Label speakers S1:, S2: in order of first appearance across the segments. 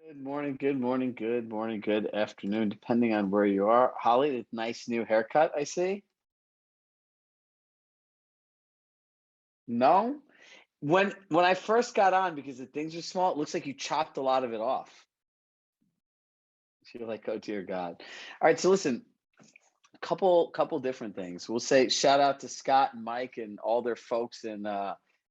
S1: Good afternoon, depending on where you are. Holly, nice new haircut, I see. No? When I first got on, because the things are small, it looks like you chopped a lot of it off. You're like, oh dear God. All right, so listen, couple different things. We'll say shout out to Scott and Mike and all their folks in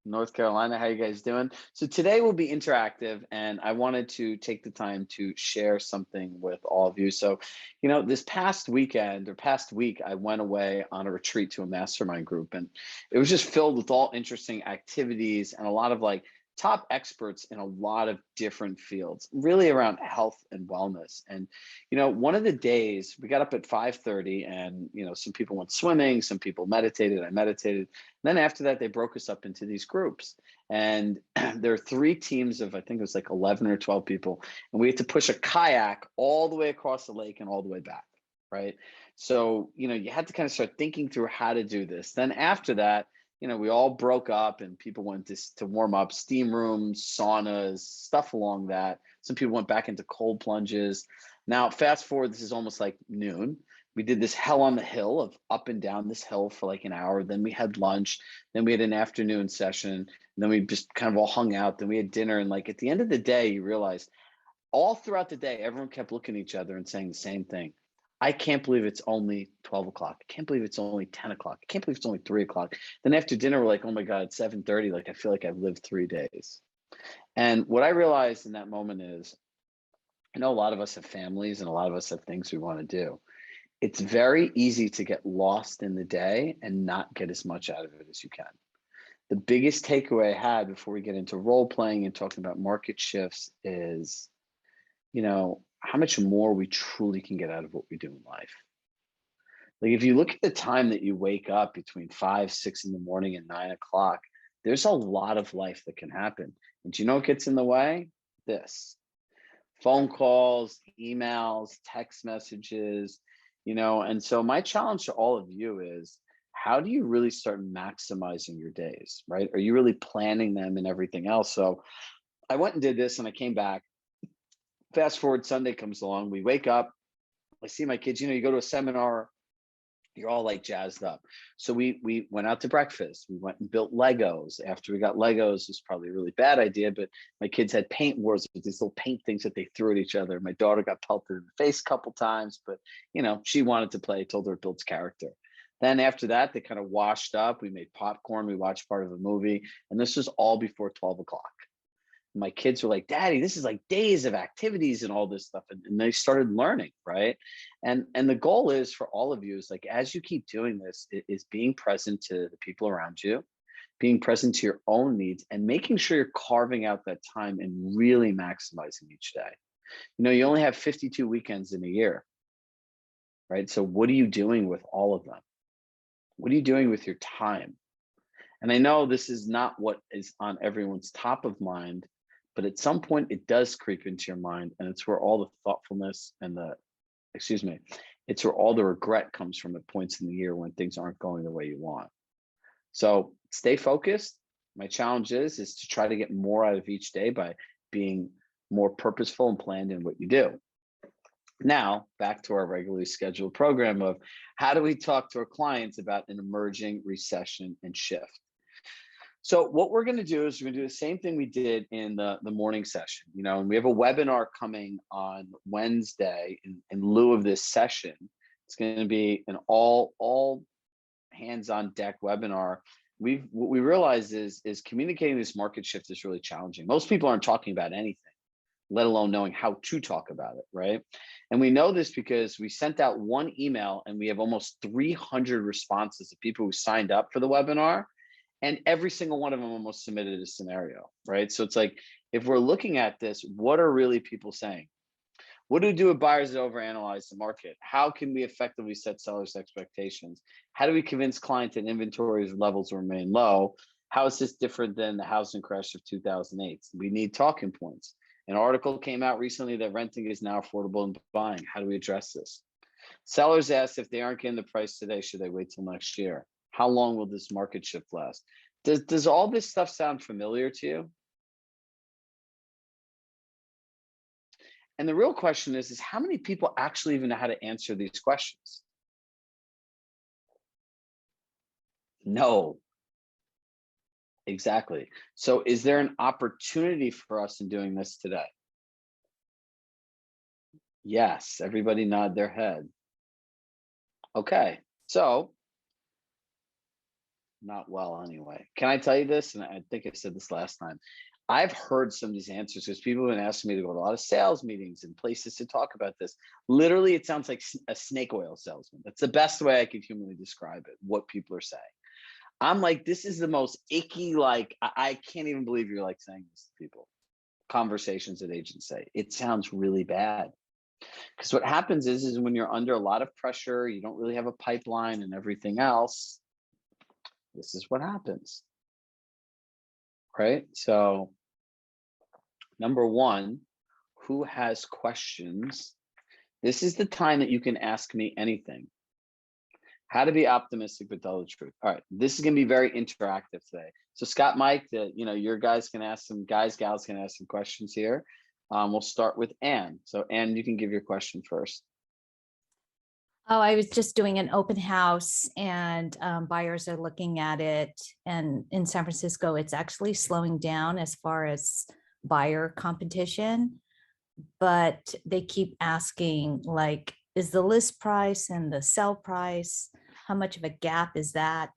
S1: North Carolina. How you guys doing? So today will be interactive, and I wanted to take the time to share something with all of you. So, this past weekend or past week, I went away on a retreat to a mastermind group, and it was just filled with all interesting activities and a lot of like top experts in a lot of different fields, really around health and wellness. And one of the days we got up at 5:30, and some people went swimming, some people meditated, I meditated. And then after that, they broke us up into these groups. And there are three teams of, I think it was like 11 or 12 people, and we had to push a kayak all the way across the lake and all the way back, right? So you had to kind of start thinking through how to do this. Then after that, we all broke up and people went to warm up, steam rooms, saunas, stuff along that. Some people went back into cold plunges. Now, fast forward, this is almost like noon. We did this hell on the hill of up and down this hill for like an hour. Then we had lunch. Then we had an afternoon session. And then we just kind of all hung out. Then we had dinner. And like at the end of the day, you realize all throughout the day, everyone kept looking at each other and saying the same thing. I can't believe it's only 12 o'clock. I can't believe it's only 10 o'clock. I can't believe it's only 3 o'clock. Then after dinner, we're like, oh my God, it's 7:30. Like, I feel like I've lived 3 days. And what I realized in that moment is, I know a lot of us have families and a lot of us have things we want to do. It's very easy to get lost in the day and not get as much out of it as you can. The biggest takeaway I had before we get into role playing and talking about market shifts is, how much more we truly can get out of what we do in life. Like if you look at the time that you wake up between 5, 6 in the morning and 9 o'clock, there's a lot of life that can happen. And do you know what gets in the way? This phone calls, emails, text messages, and so my challenge to all of you is, how do you really start maximizing your days, right? Are you really planning them and everything else? So I went and did this and I came back. Fast forward, Sunday comes along, we wake up, I see my kids, you go to a seminar, you're all like jazzed up. So we went out to breakfast. We went and built Legos. After we got Legos, it was probably a really bad idea, but my kids had paint wars with these little paint things that they threw at each other. My daughter got pelted in the face a couple times, but she wanted to play. I told her it builds character. Then after that, they kind of washed up. We made popcorn. We watched part of a movie, and this was all before 12 o'clock. My kids were like, Daddy, this is like days of activities and all this stuff. And they started learning, right? And the goal is for all of you is like, as you keep doing this, is being present to the people around you, being present to your own needs, and making sure you're carving out that time and really maximizing each day. You only have 52 weekends in a year, right? So what are you doing with all of them? What are you doing with your time? And I know this is not what is on everyone's top of mind, but at some point it does creep into your mind, and it's where all the thoughtfulness and it's where all the regret comes from at points in the year when things aren't going the way you want. So stay focused. My challenge is to try to get more out of each day by being more purposeful and planned in what you do. Now, back to our regularly scheduled program of how do we talk to our clients about an emerging recession and shift. So what we're going to do is we're going to do the same thing we did in the morning session, and we have a webinar coming on Wednesday in lieu of this session. It's going to be an all hands on deck webinar. What we realize is communicating this market shift is really challenging. Most people aren't talking about anything, let alone knowing how to talk about it, right? And we know this because we sent out one email and we have almost 300 responses of people who signed up for the webinar. And every single one of them almost submitted a scenario, right? So it's like, if we're looking at this, what are really people saying? What do we do with buyers that overanalyze the market? How can we effectively set sellers' expectations? How do we convince clients that inventory levels remain low? How is this different than the housing crash of 2008? We need talking points. An article came out recently that renting is now affordable than buying. How do we address this? Sellers asked if they aren't getting the price today, should they wait till next year? How long will this market shift last? Does all this stuff sound familiar to you? And the real question is how many people actually even know how to answer these questions? No, exactly. So is there an opportunity for us in doing this today? Yes, everybody nod their head. Okay, so not well anyway. Can I tell you this? And I think I said this last time. I've heard some of these answers because people have been asking me to go to a lot of sales meetings and places to talk about this. Literally, it sounds like a snake oil salesman. That's the best way I could humanly describe it, what people are saying. I'm like, this is the most icky, like, I can't even believe you're like saying this to people. Conversations that agents say. It sounds really bad. Because what happens is when you're under a lot of pressure, you don't really have a pipeline and everything else, this is what happens, right? So, number one, who has questions? This is the time that you can ask me anything. How to be optimistic but tell the truth. All right, this is going to be very interactive today. So Scott, Mike, your guys can ask some gals can ask some questions here. We'll start with Anne. So Anne, you can give your question first.
S2: Oh, I was just doing an open house and buyers are looking at it. And in San Francisco, it's actually slowing down as far as buyer competition. But they keep asking, like, is the list price and the sell price, how much of a gap is that?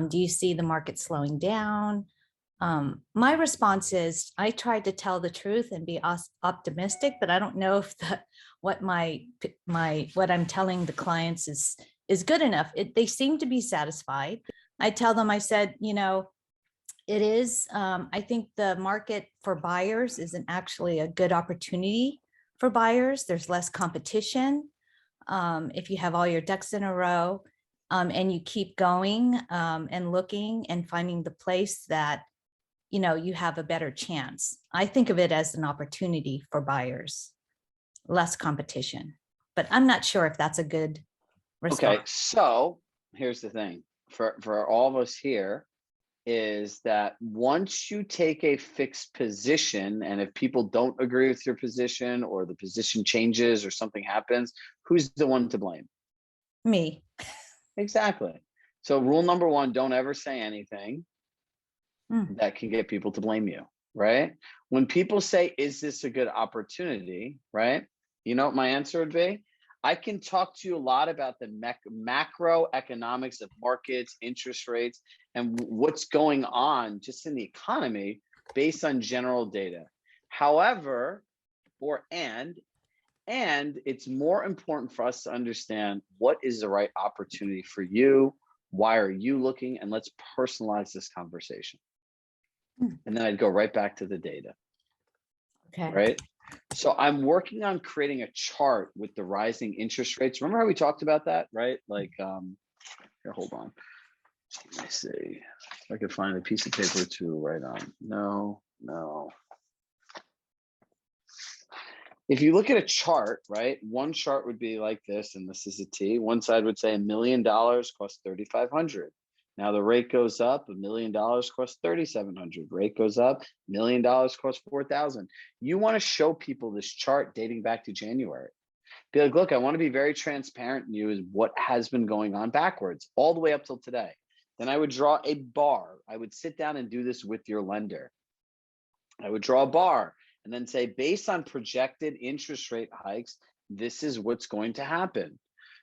S2: Do you see the market slowing down? My response is I try to tell the truth and be optimistic, but I don't know if what what I'm telling the clients is good enough. They seem to be satisfied. I tell them, I said, it is. I think the market for buyers isn't actually a good opportunity for buyers. There's less competition. If you have all your ducks in a row, and you keep going and looking and finding the place that you have a better chance. I think of it as an opportunity for buyers, less competition, but I'm not sure if that's a good response.
S1: Okay, so here's the thing for all of us here is that once you take a fixed position, and if people don't agree with your position or the position changes or something happens, who's the one to blame?
S2: Me.
S1: Exactly. So rule number one, don't ever say anything that can get people to blame you, right? When people say, is this a good opportunity, right? You know what my answer would be? I can talk to you a lot about the macroeconomics of markets, interest rates, and what's going on just in the economy based on general data. However, and it's more important for us to understand what is the right opportunity for you. Why are you looking? And let's personalize this conversation. And then I'd go right back to the data.
S2: Okay.
S1: Right. So I'm working on creating a chart with the rising interest rates. Remember how we talked about that, right? Like, here, hold on. Let me see if I could find a piece of paper to write on. No. If you look at a chart, right, one chart would be like this, and this is a T. One side would say $1 million costs $3,500. Now the rate goes up, $1 million costs $3,700. Rate goes up, $1 million costs $4,000. You want to show people this chart dating back to January. Be like, look, I want to be very transparent in you is what has been going on backwards all the way up till today. Then I would draw a bar. I would sit down and do this with your lender. I would draw a bar and then say, based on projected interest rate hikes, this is what's going to happen.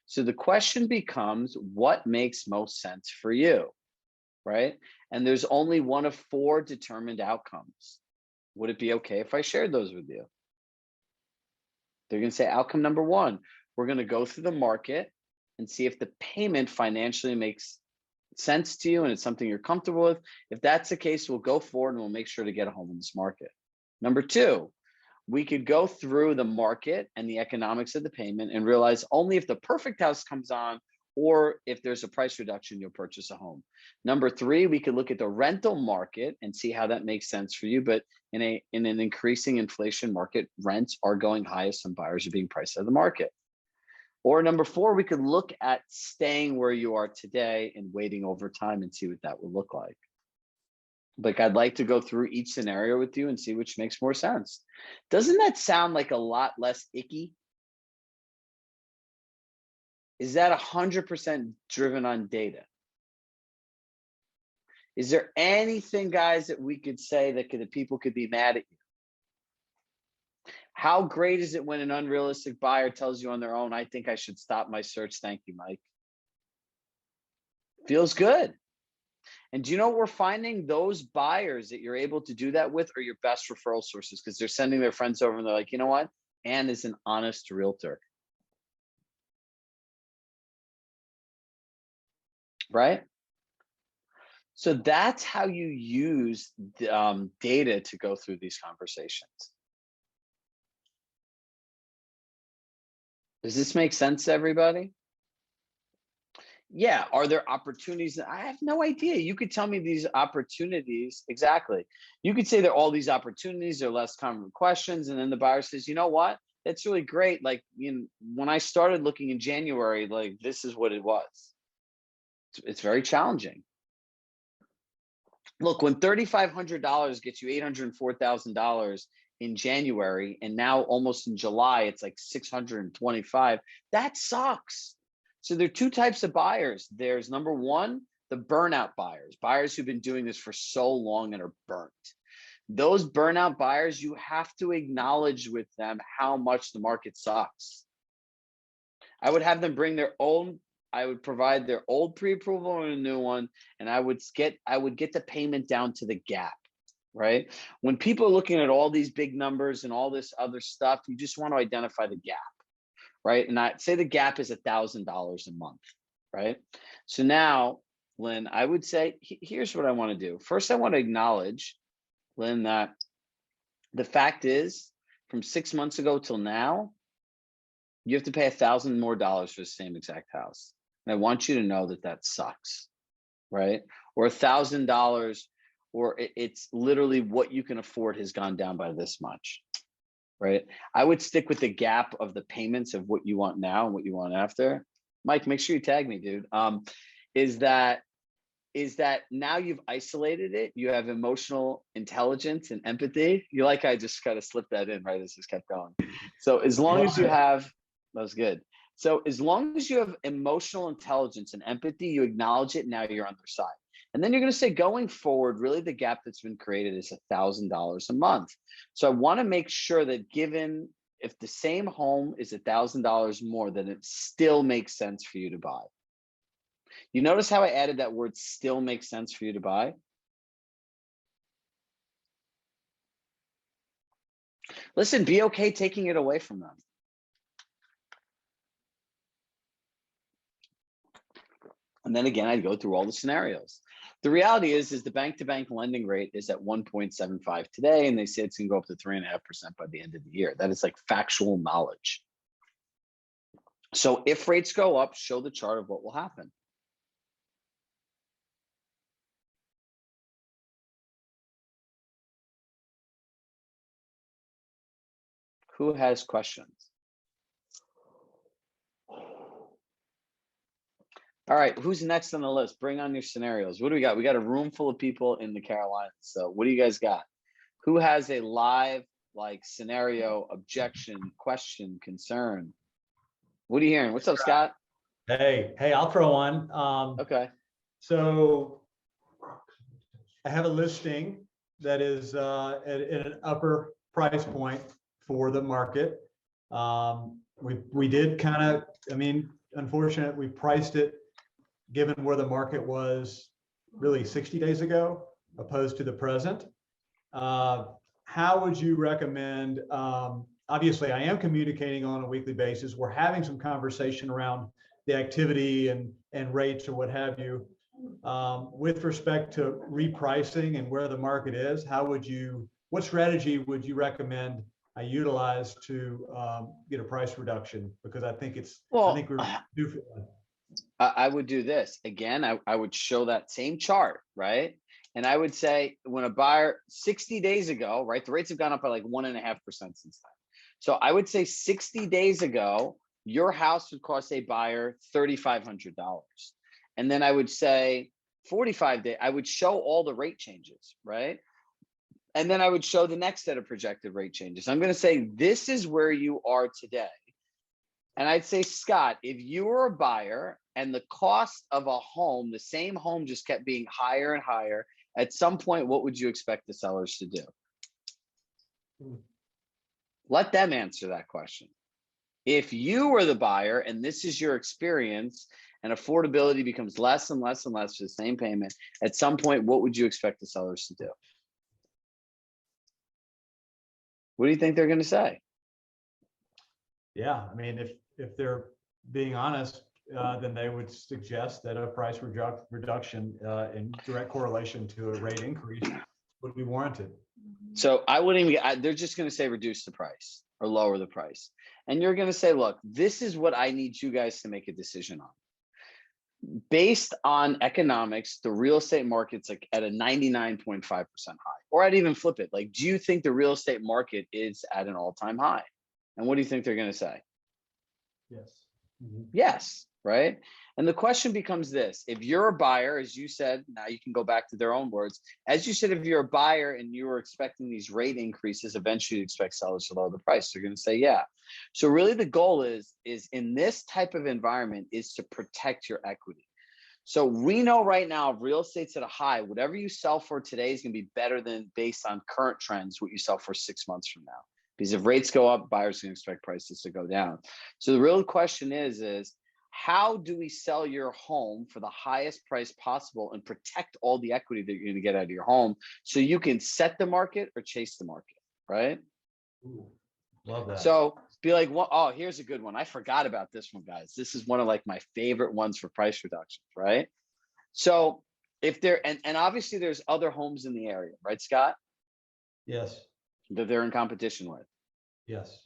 S1: So the question becomes, what makes most sense for you, right? And there's only one of 4 determined outcomes. Would it be okay if I shared those with you? They're going to say outcome number 1, we're going to go through the market and see if the payment financially makes sense to you and it's something you're comfortable with. If that's the case, we'll go forward and we'll make sure to get a home in this market. Number 2, we could go through the market and the economics of the payment and realize only if the perfect house comes on or if there's a price reduction, you'll purchase a home. Number 3, we could look at the rental market and see how that makes sense for you. But in an increasing inflation market, rents are going high as some buyers are being priced out of the market. Or number 4, we could look at staying where you are today and waiting over time and see what that would look like. Like, I'd like to go through each scenario with you and see which makes more sense. Doesn't that sound like a lot less icky? Is that 100% driven on data? Is there anything, guys, that we could say that the people could be mad at you? How great is it when an unrealistic buyer tells you on their own, I think I should stop my search. Thank you, Mike. Feels good. And do you know what we're finding? Those buyers that you're able to do that with are your best referral sources, because they're sending their friends over and they're like, you know what? Ann is an honest realtor. Right? So that's how you use data to go through these conversations. Does this make sense to everybody? Yeah. Are there opportunities? I have no idea. You could tell me these opportunities. Exactly. You could say there are all these opportunities, there are less common questions. And then the buyer says, you know what? That's really great. Like, when I started looking in January, like, this is what it was. It's very challenging. Look, when $3,500 gets you $804,000 in January, and now almost in July, it's like 625, that sucks. So there are two types of buyers. There's, number one, the burnout buyers who've been doing this for so long and are burnt. Those burnout buyers, you have to acknowledge with them how much the market sucks. I would have them bring their own, I would provide their old pre-approval and a new one, and I would get the payment down to the gap, right? When people are looking at all these big numbers and all this other stuff, you just want to identify the gap, right? And I'd say the gap is $1,000 a month, right? So now, Lynn, I would say, here's what I want to do. First, I want to acknowledge, Lynn, that the fact is, from 6 months ago till now, you have to pay $1,000 more for the same exact house. And I want you to know that that sucks, right? Or $1,000, or it's literally what you can afford has gone down by this much, right? I would stick with the gap of the payments of what you want now and what you want after. Mike, make sure you tag me, dude. Is that now you've isolated it, you have emotional intelligence and empathy. You like, I just kind of slipped that in, right, as this kept going. So as long as you have, that was good. So as long as you have emotional intelligence and empathy, you acknowledge it, now you're on their side. And then you're going to say, going forward, really the gap that's been created is $1,000 a month. So I want to make sure that, given if the same home is $1,000 more, then it still makes sense for you to buy. You notice how I added that word still makes sense for you to buy? Listen, be okay taking it away from them. And then again, I'd go through all the scenarios. The reality is the bank-to-bank lending rate is at 1.75 today, and they say it's going to go up to 3.5% by the end of the year. That is like factual knowledge. So if rates go up, show the chart of what will happen. Who has questions? All right, who's next on the list? Bring on your scenarios. What do we got? We got a room full of people in the Carolinas. So what do you guys got? Who has a live, like, scenario, objection, question, concern? What are you hearing? What's up, Scott?
S3: Hey, I'll throw one.
S1: Okay.
S3: So I have a listing that is at an upper price point for the market. We did kind of, unfortunately, we priced it given where the market was really 60 days ago, opposed to the present. How would you recommend, obviously I am communicating on a weekly basis. We're having some conversation around the activity and rates or what have you. With respect to repricing and where the market is, what strategy would you recommend I utilize to get a price reduction? Because I think I think we're due for that.
S1: I would do this again. I would show that same chart, right? And I would say, when a buyer 60 days ago, right, the rates have gone up by like 1.5% since then. So I would say 60 days ago, your house would cost a buyer $3,500. And then I would say 45 day, I would show all the rate changes, right? And then I would show the next set of projected rate changes. I'm going to say, this is where you are today. And I'd say, Scott, if you were a buyer and the cost of a home, the same home just kept being higher and higher, at some point, what would you expect the sellers to do? Let them answer that question. If you were the buyer and this is your experience and affordability becomes less and less and less for the same payment, at some point, what would you expect the sellers to do? What do you think they're going to say?
S3: Yeah, I mean, if they're being honest, then they would suggest that a price reduction in direct correlation to a rate increase would be warranted.
S1: So I wouldn't even, they're just going to say reduce the price or lower the price. And you're going to say, look, this is what I need you guys to make a decision on. Based on economics, the real estate market's like at a 99.5% high, or I'd even flip it. Like, do you think the real estate market is at an all-time high? And what do you think they're going to say?
S3: Yes.
S1: Yes, right? And the question becomes this: if you're a buyer, as you said, now you can go back to their own words. As you said, if you're a buyer and you were expecting these rate increases, eventually you expect sellers to lower the price. They're going to say, yeah. So really the goal is in this type of environment is to protect your equity. So we know right now real estate's at a high. Whatever you sell for today is going to be better than, based on current trends, what you sell for 6 months from now. Because if rates go up, buyers can expect prices to go down. So the real question is how do we sell your home for the highest price possible and protect all the equity that you're going to get out of your home so you can set the market or chase the market, right?
S3: Ooh, love that.
S1: So be like, well, oh, here's a good one. I forgot about this one, guys. This is one of like my favorite ones for price reductions, right? So if there, and obviously there's other homes in the area, right, Scott?
S3: Yes.
S1: That they're in competition with.
S3: Yes.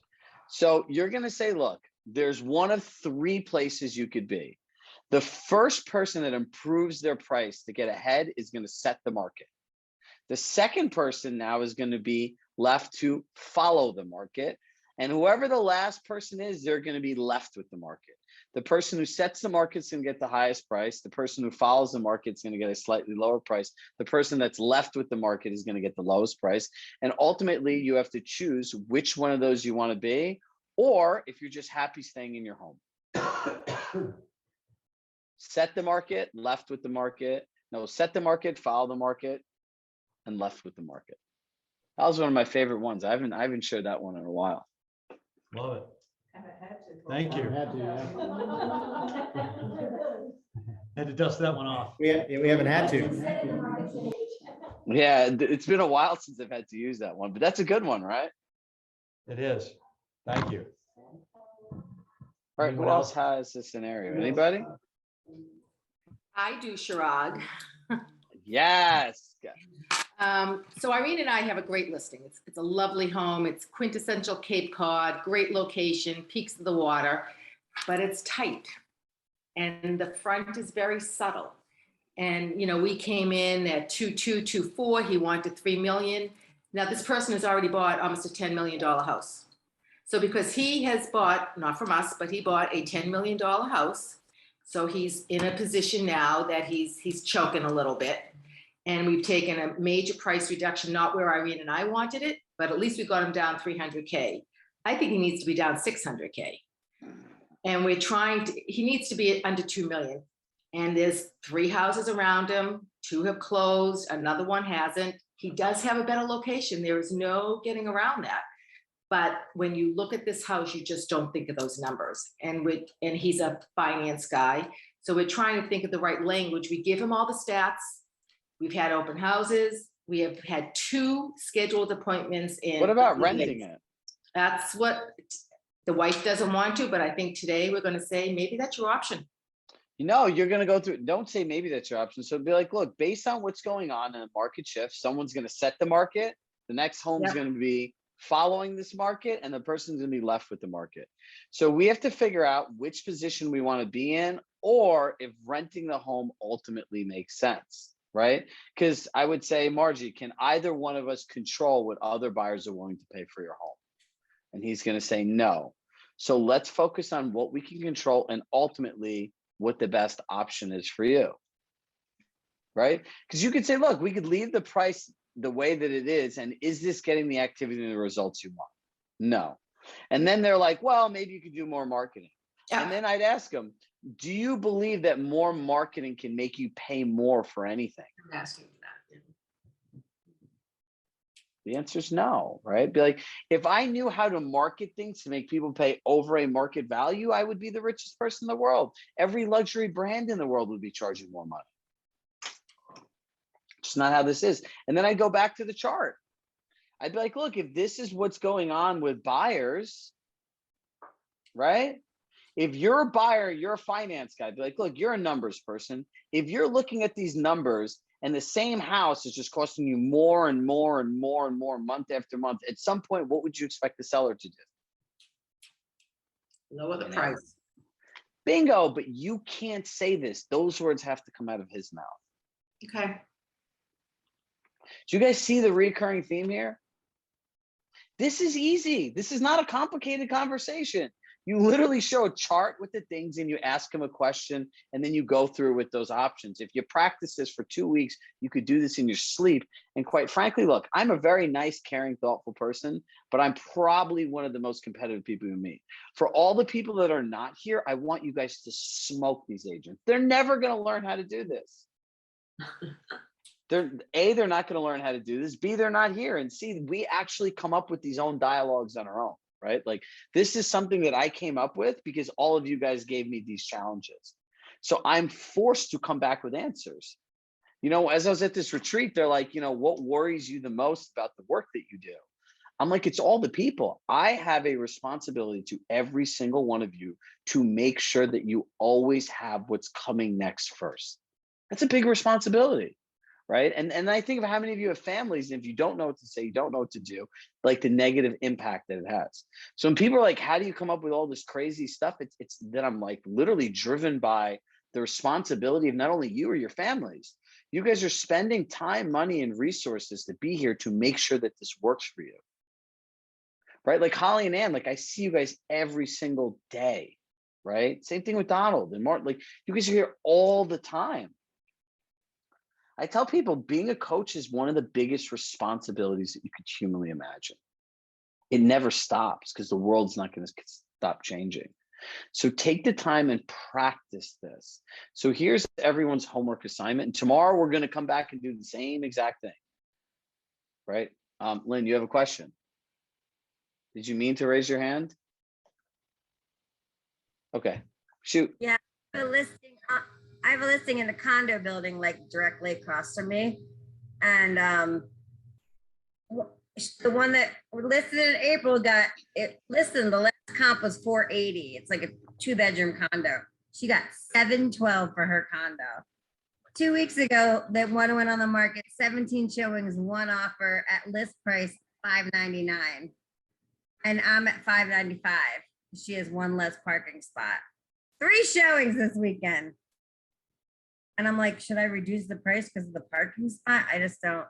S1: So you're going to say, look, there's one of three places you could be. The first person that improves their price to get ahead is going to set the market. The second person now is going to be left to follow the market. And whoever the last person is, they're going to be left with the market. The person who sets the market is going to get the highest price. The person who follows the market is going to get a slightly lower price. The person that's left with the market is going to get the lowest price. And ultimately, you have to choose which one of those you want to be, or if you're just happy staying in your home. Set the market, left with the market. No, set the market, follow the market, and left with the market. That was one of my favorite ones. I haven't showed that one in a while.
S3: Love it. Thank you. Had to dust that one off.
S4: We haven't had to.
S1: Yeah, it's been a while since I've had to use that one, but that's a good one, right?
S3: It is. Thank you.
S1: All right, who else has this scenario? Anybody?
S5: I do, Chirag.
S1: Yes.
S5: So Irene and I have a great listing. It's a lovely home. It's quintessential Cape Cod, great location, peaks of the water, but it's tight. And the front is very subtle. And, you know, we came in at 2.224. He wanted 3 million. Now this person has already bought almost a $10 million house. So because he has bought, not from us, but he bought a $10 million house. So he's in a position now that he's choking a little bit. And we've taken a major price reduction, not where Irene and I wanted it, but at least we got him down 300K. I think he needs to be down 600K. And we're trying to, he needs to be under 2 million. And there's 3 houses around him. 2 have closed, another one hasn't. He does have a better location. There is no getting around that. But when you look at this house, you just don't think of those numbers. And he's a finance guy. So we're trying to think of the right language. We give him all the stats. We've had open houses. We have had 2 scheduled appointments in.
S1: What about renting it?
S5: That's what the wife doesn't want to, but I think today we're going to say, maybe that's your option.
S1: You know, you're going to go through, don't say maybe that's your option. So be like, look, based on what's going on in the market shift, someone's going to set the market. The next home's going to be following this market, and the person's going to be left with the market. So we have to figure out which position we want to be in, or if renting the home ultimately makes sense. Right? Because I would say, Margie, can either one of us control what other buyers are willing to pay for your home? And he's going to say no. So let's focus on what we can control and ultimately what the best option is for you. right? Because you could say, look, we could leave the price the way that it is, and is this getting the activity and the results you want? No. And then they're like, well, maybe you could do more marketing.
S5: Yeah.
S1: And then I'd ask them, do you believe that more marketing can make you pay more for anything?
S5: I'm asking for that.
S1: The answer is no, right? Be like, if I knew how to market things to make people pay over a market value, I would be the richest person in the world. Every luxury brand in the world would be charging more money. It's not how this is. And then I go back to the chart. I'd be like, look, if this is what's going on with buyers, right? If you're a buyer, you're a finance guy, I'd be like, look, you're a numbers person. If you're looking at these numbers and the same house is just costing you more and more and more and more month after month, at some point, what would you expect the seller to do?
S5: Lower the price.
S1: Bingo, but you can't say this. Those words have to come out of his mouth.
S5: Okay.
S1: Do you guys see the recurring theme here? This is easy. This is not a complicated conversation. You literally show a chart with the things and you ask them a question and then you go through with those options. If you practice this for 2 weeks, you could do this in your sleep. And quite frankly, look, I'm a very nice, caring, thoughtful person, but I'm probably one of the most competitive people you meet. For all the people that are not here, I want you guys to smoke these agents. They're never going to learn how to do this. They're not going to learn how to do this. B, they're not here. And C, we actually come up with these own dialogues on our own, right? Like this is something that I came up with because all of you guys gave me these challenges. So I'm forced to come back with answers. You know, as I was at this retreat, they're like, you know, what worries you the most about the work that you do? I'm like, it's all the people. I have a responsibility to every single one of you to make sure that you always have what's coming next first. That's a big responsibility. Right. And I think of how many of you have families, and if you don't know what to say, you don't know what to do, like the negative impact that it has. So when people are like, how do you come up with all this crazy stuff? It's that I'm like literally driven by the responsibility of not only you or your families. You guys are spending time, money, and resources to be here to make sure that this works for you. Right. Like Holly and Ann, like I see you guys every single day. Right. Same thing with Donald and Martin. Like you guys are here all the time. I tell people being a coach is one of the biggest responsibilities that you could humanly imagine. It never stops because the world's not going to stop changing. So take the time and practice this. So here's everyone's homework assignment. And tomorrow we're going to come back and do the same exact thing. Right? Lynn, you have a question? Did you mean to raise your hand? Okay, shoot.
S6: Yeah, I have a listing in the condo building, like directly across from me. And the one that listed in April got it listed. The last comp was 480. It's like a 2-bedroom condo. She got 712 for her condo. 2 weeks ago, that one went on the market, 17 showings, one offer at list price $599. And I'm at $595. She has one less parking spot. 3 showings this weekend. And I'm like, should I reduce the price because of the parking spot? I just don't.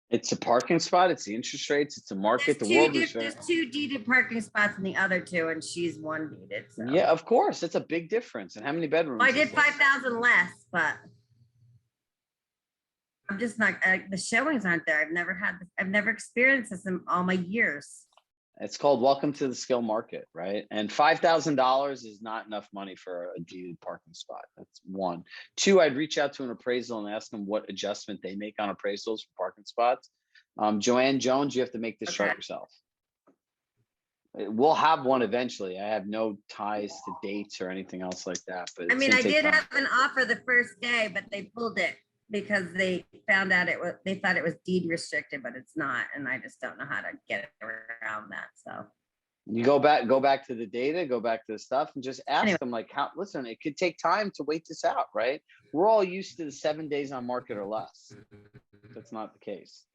S1: It's a parking spot. It's the interest rates. It's a market.
S6: There's 2 deeded parking spots in the other 2, and she's 1 deeded. So.
S1: Yeah, of course. It's a big difference. And how many bedrooms?
S6: Well, I did 5,000 less, but I'm just not. The showings aren't there. I've never experienced this in all my years.
S1: It's called welcome to the skill market, right? And $5,000 is not enough money for a deeded parking spot. That's 1. 2, I'd reach out to an appraisal and ask them what adjustment they make on appraisals for parking spots. Joanne Jones, you have to make this chart yourself. We'll have one eventually. I have no ties to dates or anything else like that. But
S6: I mean, I did have an offer the first day, but they pulled it because they found out they thought it was deed restricted, but it's not. And I just don't know how to get around that. So
S1: you go back to the data, go back to the stuff and just ask them like, listen, it could take time to wait this out, right? We're all used to the 7 days on market or less. That's not the case.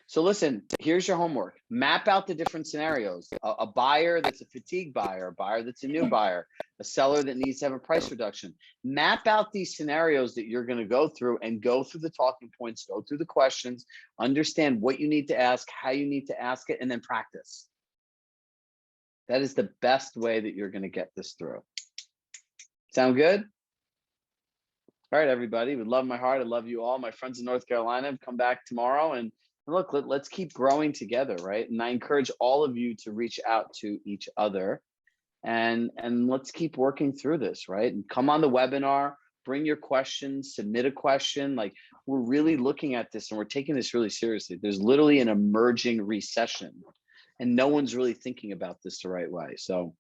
S1: So listen, here's your homework. Map out the different scenarios. A buyer that's a fatigue buyer, a buyer that's a new buyer, a seller that needs to have a price reduction. Map out these scenarios that you're going to go through and go through the talking points, go through the questions, understand what you need to ask, how you need to ask it, and then practice. That is the best way that you're going to get this through. Sound good? All right, everybody. With love in my heart, I love you all. My friends in North Carolina have come back tomorrow, and look, let's keep growing together, right? And I encourage all of you to reach out to each other, and let's keep working through this, right? And come on the webinar, bring your questions, submit a question. Like, we're really looking at this and we're taking this really seriously. There's literally an emerging recession, and no one's really thinking about this the right way. So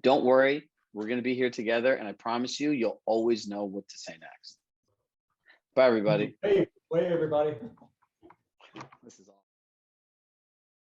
S1: don't worry, we're going to be here together, and I promise you, you'll always know what to say next. Bye, everybody.
S3: Hey, everybody.
S1: This is all.